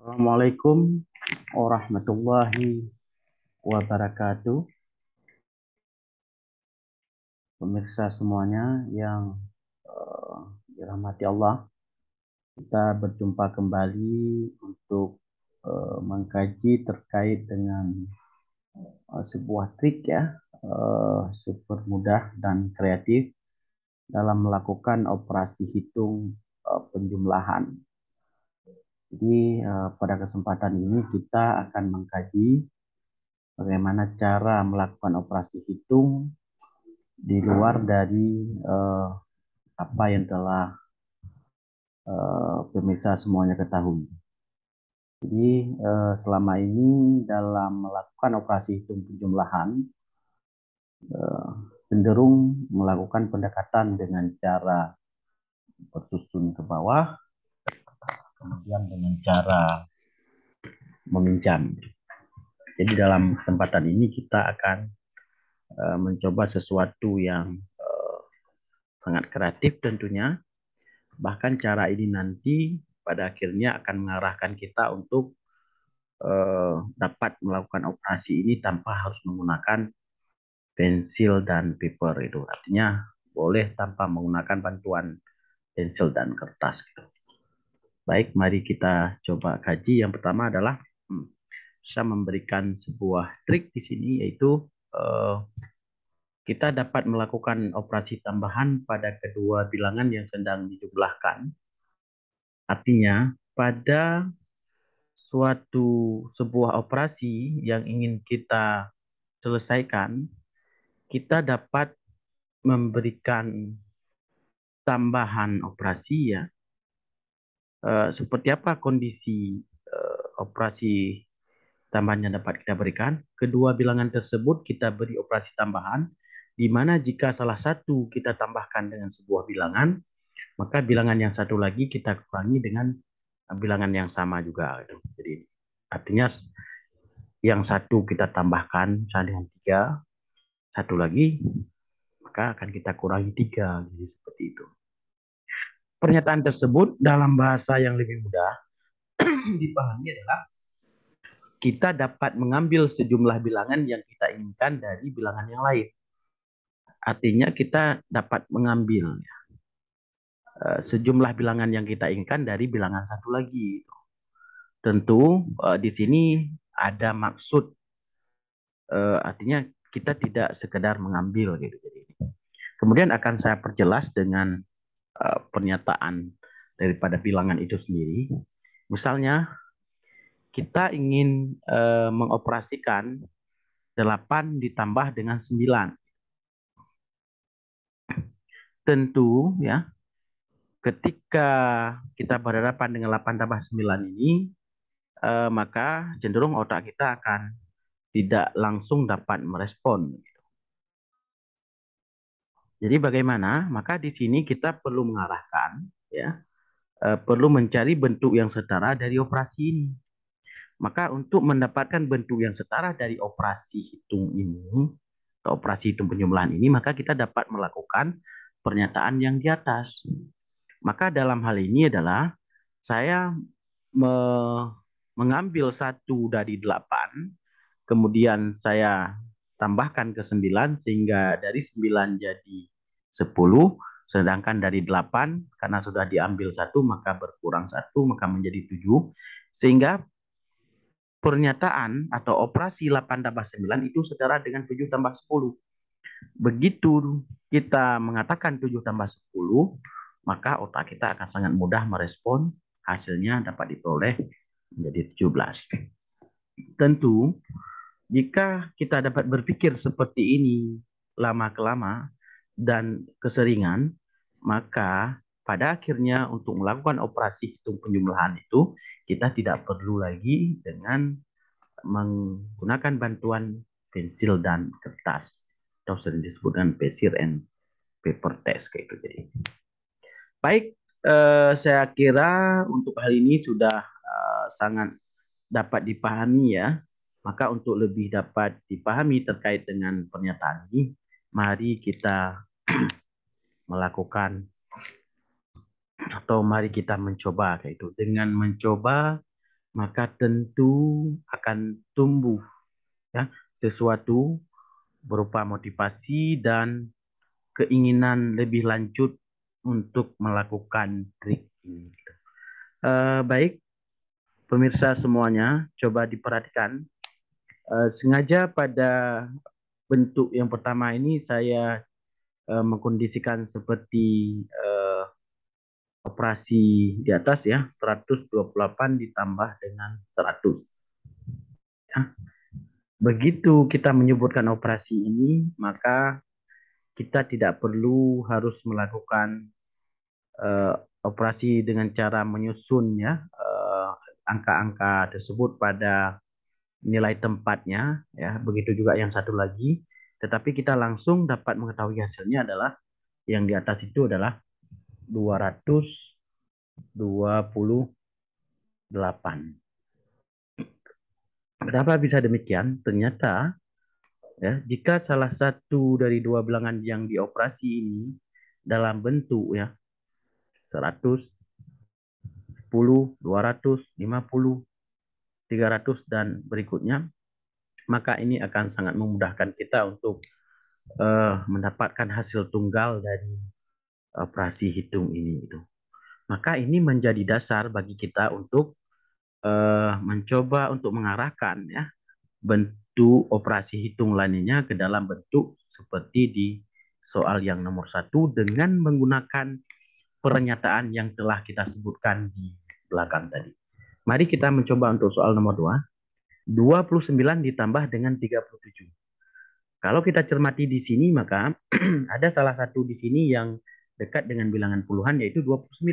Assalamualaikum warahmatullahi wabarakatuh. Pemirsa semuanya yang dirahmati Allah, kita berjumpa kembali untuk mengkaji terkait dengan sebuah trik ya, super mudah dan kreatif dalam melakukan operasi hitung penjumlahan. Jadi pada kesempatan ini kita akan mengkaji bagaimana cara melakukan operasi hitung di luar dari eh, apa yang telah pemirsa semuanya ketahui. Jadi selama ini dalam melakukan operasi hitung penjumlahan eh, cenderung melakukan pendekatan dengan cara bersusun ke bawah, kemudian dengan cara meminjam. Jadi dalam kesempatan ini kita akan mencoba sesuatu yang sangat kreatif tentunya. Bahkan cara ini nanti pada akhirnya akan mengarahkan kita untuk dapat melakukan operasi ini tanpa harus menggunakan pensil dan paper itu. Artinya boleh tanpa menggunakan bantuan pensil dan kertas gitu. Baik, mari kita coba kaji. Yang pertama adalah saya memberikan sebuah trik di sini yaitu kita dapat melakukan operasi tambahan pada kedua bilangan yang sedang dijumlahkan. Artinya pada sebuah operasi yang ingin kita selesaikan, kita dapat memberikan tambahan operasi ya. Seperti apa kondisi operasi tambahan yang dapat kita berikan? Kedua bilangan tersebut kita beri operasi tambahan, di mana jika salah satu kita tambahkan dengan sebuah bilangan, maka bilangan yang satu lagi kita kurangi dengan bilangan yang sama juga. Jadi artinya yang satu kita tambahkan misalnya dengan 3, satu lagi maka akan kita kurangi 3. Jadi seperti itu. Pernyataan tersebut dalam bahasa yang lebih mudah dipahami adalah kita dapat mengambil sejumlah bilangan yang kita inginkan dari bilangan yang lain. Artinya kita dapat mengambil sejumlah bilangan yang kita inginkan dari bilangan satu lagi. Tentu di sini ada maksud, artinya kita tidak sekedar mengambil gitu. Kemudian akan saya perjelas dengan pernyataan daripada bilangan itu sendiri. Misalnya kita ingin mengoperasikan 8 ditambah dengan 9. Tentu ya, ketika kita berhadapan dengan 8 tambah 9 ini, maka cenderung otak kita akan tidak langsung dapat merespon. Jadi bagaimana? Maka di sini kita perlu mengarahkan, ya, perlu mencari bentuk yang setara dari operasi ini. Maka untuk mendapatkan bentuk yang setara dari operasi hitung ini, atau operasi hitung penjumlahan ini, maka kita dapat melakukan pernyataan yang di atas. Maka dalam hal ini adalah saya me mengambil 1 dari 8, kemudian saya tambahkan ke 9, sehingga dari 9 jadi 10, sedangkan dari 8, karena sudah diambil 1, maka berkurang 1, maka menjadi 7, sehingga pernyataan atau operasi 8 tambah 9 itu setara dengan 7 tambah 10. Begitu kita mengatakan 7 tambah 10, maka otak kita akan sangat mudah merespon, hasilnya dapat diperoleh menjadi 17. Tentu, jika kita dapat berpikir seperti ini lama-kelama dan keseringan, maka pada akhirnya untuk melakukan operasi hitung penjumlahan itu, kita tidak perlu lagi dengan menggunakan bantuan pensil dan kertas atau sering disebut dengan pencil and paper test kayak itu. Jadi baik, saya kira untuk hal ini sudah sangat dapat dipahami ya. Maka untuk lebih dapat dipahami terkait dengan pernyataan ini, mari kita melakukan atau mari kita mencoba kayak itu. Dengan mencoba maka tentu akan tumbuh ya sesuatu berupa motivasi dan keinginan lebih lanjut untuk melakukan trik ini. Baik, pemirsa semuanya, coba diperhatikan. Sengaja pada bentuk yang pertama ini saya mengkondisikan seperti operasi di atas ya, 128 ditambah dengan 100. Ya. Begitu kita menyebutkan operasi ini, maka kita tidak perlu harus melakukan uh, operasi dengan cara menyusun ya angka-angka tersebut pada nilai tempatnya ya. Begitu juga yang satu lagi, tetapi kita langsung dapat mengetahui hasilnya adalah yang di atas itu adalah 228. Kenapa bisa demikian? Ternyata ya, jika salah satu dari dua bilangan yang dioperasi ini dalam bentuk ya 100, 10, 200, 50, 300 dan berikutnya, maka ini akan sangat memudahkan kita untuk mendapatkan hasil tunggal dari operasi hitung ini itu. Maka ini menjadi dasar bagi kita untuk mencoba untuk mengarahkan ya bentuk operasi hitung lainnya ke dalam bentuk seperti di soal yang nomor 1 dengan menggunakan pernyataan yang telah kita sebutkan di belakang tadi. Mari kita mencoba untuk soal nomor 2. 29 ditambah dengan 37. Kalau kita cermati di sini maka ada salah satu di sini yang dekat dengan bilangan puluhan yaitu 29.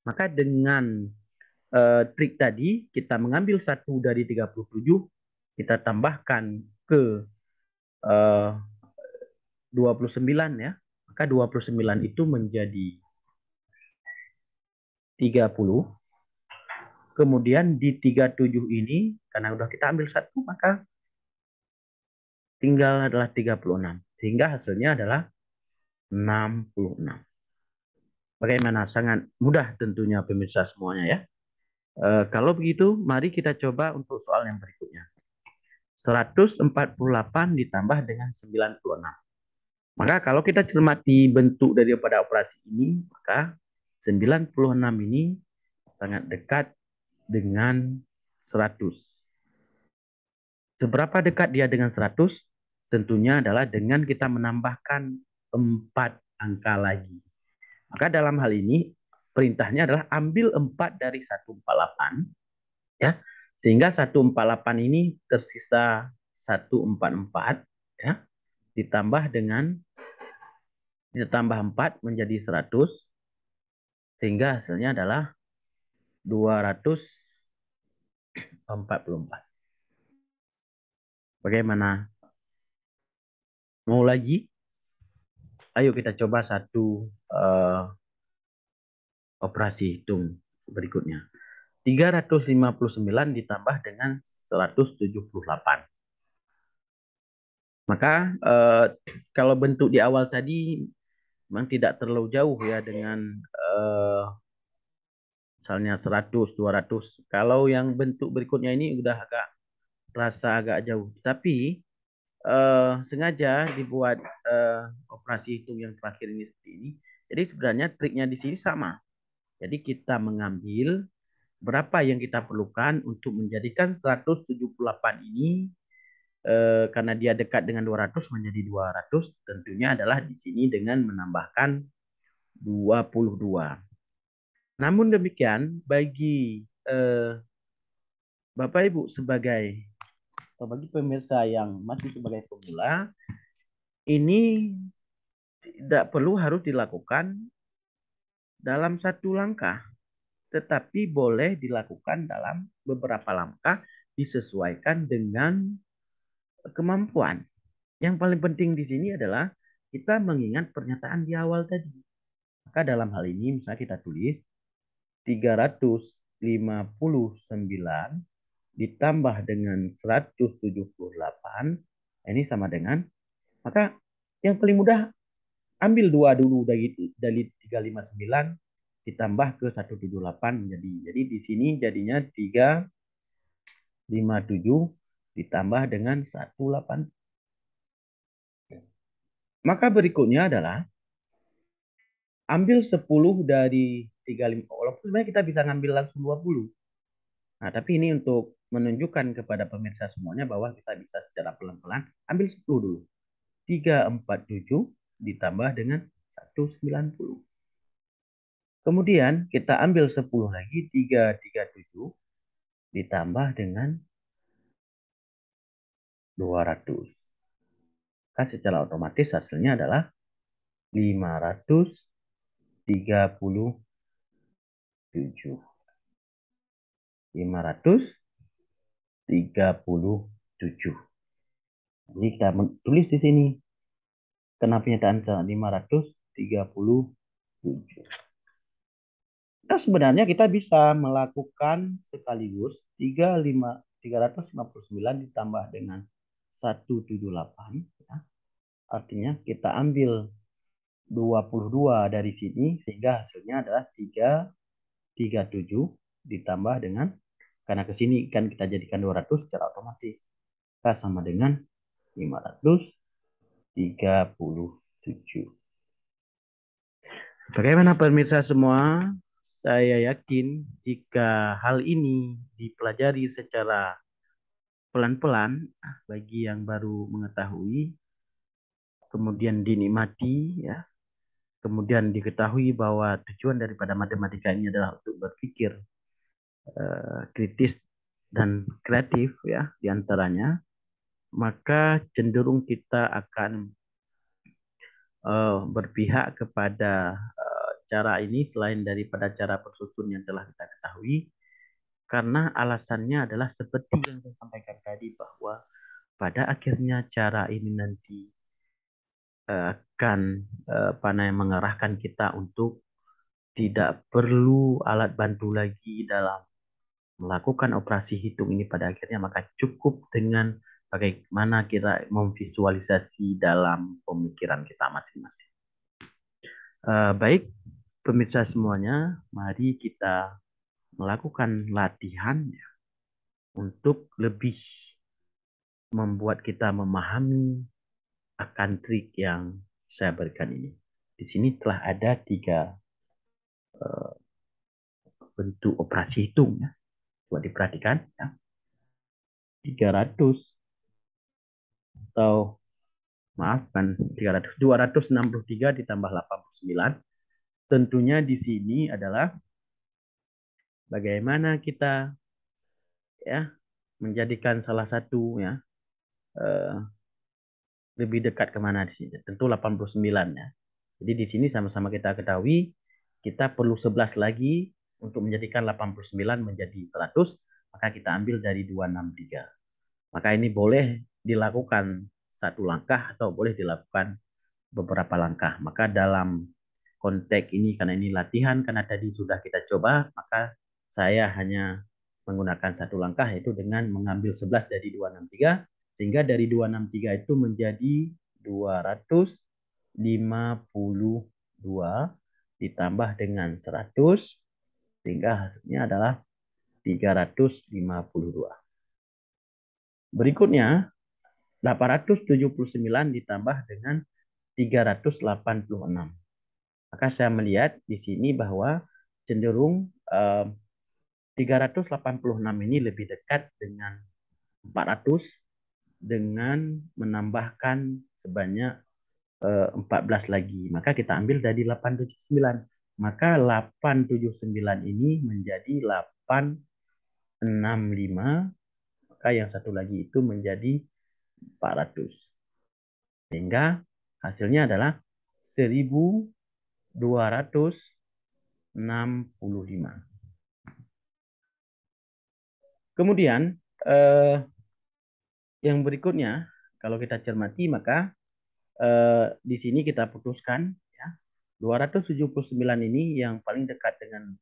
Maka dengan trik tadi kita mengambil satu dari 37, kita tambahkan ke 29 ya. Maka 29 itu menjadi 30. Kemudian di 37 ini karena udah kita ambil satu maka tinggal adalah 36. Sehingga hasilnya adalah 66. Bagaimana? Sangat mudah tentunya pemirsa semuanya ya. Kalau begitu, mari kita coba untuk soal yang berikutnya. 148 ditambah dengan 96. Maka kalau kita cermati bentuk daripada operasi ini, maka 96 ini sangat dekat dengan 100. Seberapa dekat dia dengan 100? Tentunya adalah dengan kita menambahkan 4 angka lagi. Maka dalam hal ini perintahnya adalah ambil 4 dari 148 ya. Sehingga 148 ini tersisa 144 ya. Ditambah 4 menjadi 100 sehingga hasilnya adalah 244. Bagaimana? Mau lagi? Ayo kita coba satu operasi hitung berikutnya. 359 ditambah dengan 178. Maka kalau bentuk di awal tadi memang tidak terlalu jauh ya dengan misalnya 100, 200. Kalau yang bentuk berikutnya ini udah agak terasa agak jauh. Tapi sengaja dibuat operasi hitung yang terakhir ini seperti ini. Jadi sebenarnya triknya di sini sama. Jadi kita mengambil berapa yang kita perlukan untuk menjadikan 178 ini karena dia dekat dengan 200 menjadi 200 tentunya adalah di sini dengan menambahkan 22. Namun demikian bagi Bapak Ibu atau bagi pemirsa yang masih sebagai pemula ini tidak perlu harus dilakukan dalam satu langkah, tetapi boleh dilakukan dalam beberapa langkah disesuaikan dengan kemampuan. Yang paling penting di sini adalah kita mengingat pernyataan di awal tadi. Maka dalam hal ini misalnya kita tulis 359 ditambah dengan 178 ini sama dengan, maka yang paling mudah ambil 2 dulu dari 359 ditambah ke 178 menjadi. Jadi di sini jadinya 357 ditambah dengan 18. Maka berikutnya adalah ambil 10 dari 35. Walaupun sebenarnya kita bisa ngambil langsung 20. Nah, tapi ini untuk menunjukkan kepada pemirsa semuanya bahwa kita bisa secara pelan-pelan ambil 10 dulu. 347 ditambah dengan 190. Kemudian kita ambil 10 lagi, 337 ditambah dengan 200. Maka secara otomatis hasilnya adalah 537. 537. Jadi kita tulis di sini kena penyataan 537. Nah, sebenarnya kita bisa melakukan sekaligus 359 ditambah dengan 178. Ya. Artinya kita ambil 22 dari sini sehingga hasilnya adalah 337 ditambah dengan, karena ke sini kan kita jadikan 200 secara otomatis. Kita sama dengan 537. Bagaimana pemirsa semua? Saya yakin jika hal ini dipelajari secara pelan-pelan bagi yang baru mengetahui, kemudian dinikmati, ya, kemudian diketahui bahwa tujuan daripada matematika ini adalah untuk berpikir kritis dan kreatif, ya, diantaranya, maka cenderung kita akan berpihak kepada cara ini selain daripada cara persusun yang telah kita ketahui, karena alasannya adalah seperti yang saya sampaikan tadi bahwa pada akhirnya cara ini nanti akan mengarahkan kita untuk tidak perlu alat bantu lagi dalam melakukan operasi hitung ini pada akhirnya, maka cukup dengan bagaimana kita memvisualisasi dalam pemikiran kita masing-masing. Baik, pemirsa semuanya, mari kita melakukan latihan ya, untuk lebih membuat kita memahami akan trik yang saya berikan ini. Di sini telah ada 3 bentuk operasi hitung ya. Coba diperhatikan ya. 300 atau maafkan 300 263 ditambah 89. Tentunya di sini adalah bagaimana kita ya menjadikan salah satu ya lebih dekat kemana di sini. Tentu 89 ya. Jadi di sini sama-sama kita ketahui kita perlu 11 lagi untuk menjadikan 89 menjadi 100, maka kita ambil dari 263. Maka ini boleh dilakukan satu langkah atau boleh dilakukan beberapa langkah. Maka dalam konteks ini, karena ini latihan, karena tadi sudah kita coba, maka saya hanya menggunakan satu langkah, yaitu dengan mengambil 11 dari 263, sehingga dari 263 itu menjadi 252 ditambah dengan 100, sehingga hasilnya adalah 352. Berikutnya, 879 ditambah dengan 386. Maka saya melihat di sini bahwa cenderung 386 ini lebih dekat dengan 400 dengan menambahkan sebanyak 14 lagi. Maka kita ambil dari 879. Maka 879 ini menjadi 865. Maka yang satu lagi itu menjadi 400. Sehingga hasilnya adalah 1265. Kemudian yang berikutnya, kalau kita cermati, maka di sini kita putuskan ya, 279 ini yang paling dekat dengan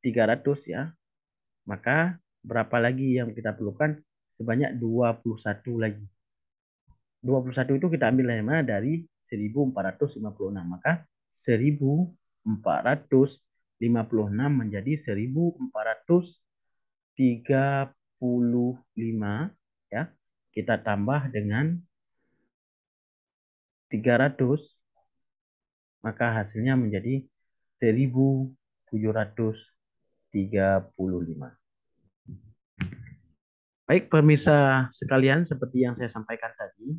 300 ya. Maka berapa lagi yang kita perlukan? Sebanyak 21 lagi. 21 itu kita ambil dari 1456. Maka 1000 1456 menjadi 1435 ya. Kita tambah dengan 300 maka hasilnya menjadi 1735. Baik pemirsa sekalian, seperti yang saya sampaikan tadi,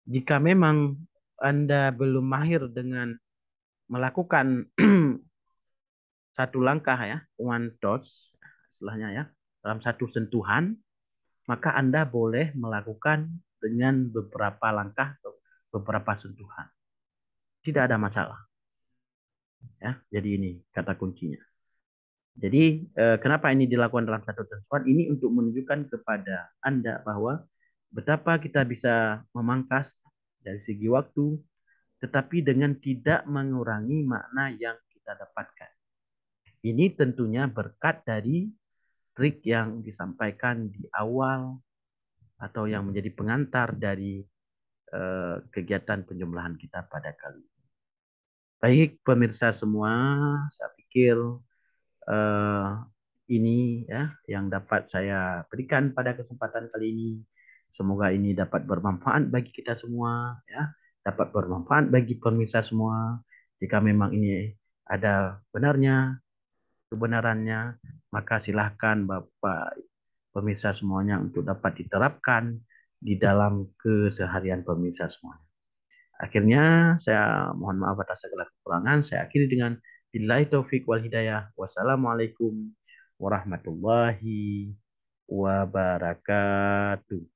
jika memang Anda belum mahir dengan melakukan satu langkah ya, one touch, istilahnya ya, dalam satu sentuhan, maka Anda boleh melakukan dengan beberapa langkah atau beberapa sentuhan. Tidak ada masalah. Ya, jadi ini kata kuncinya. Jadi kenapa ini dilakukan dalam satu sentuhan? Ini untuk menunjukkan kepada Anda bahwa betapa kita bisa memangkas dari segi waktu, tetapi dengan tidak mengurangi makna yang kita dapatkan. Ini tentunya berkat dari trik yang disampaikan di awal atau yang menjadi pengantar dari kegiatan penjumlahan kita pada kali ini. Baik pemirsa semua, saya pikir eh, ini ya yang dapat saya berikan pada kesempatan kali ini. Semoga ini dapat bermanfaat bagi kita semua ya, dapat bermanfaat bagi pemirsa semua. Jika memang ini ada benarnya, kebenarannya, maka silahkan Bapak pemirsa semuanya untuk dapat diterapkan di dalam keseharian pemirsa semuanya. Akhirnya saya mohon maaf atas segala kekurangan. Saya akhiri dengan billahi taufik wal hidayah. Wassalamualaikum warahmatullahi wabarakatuh.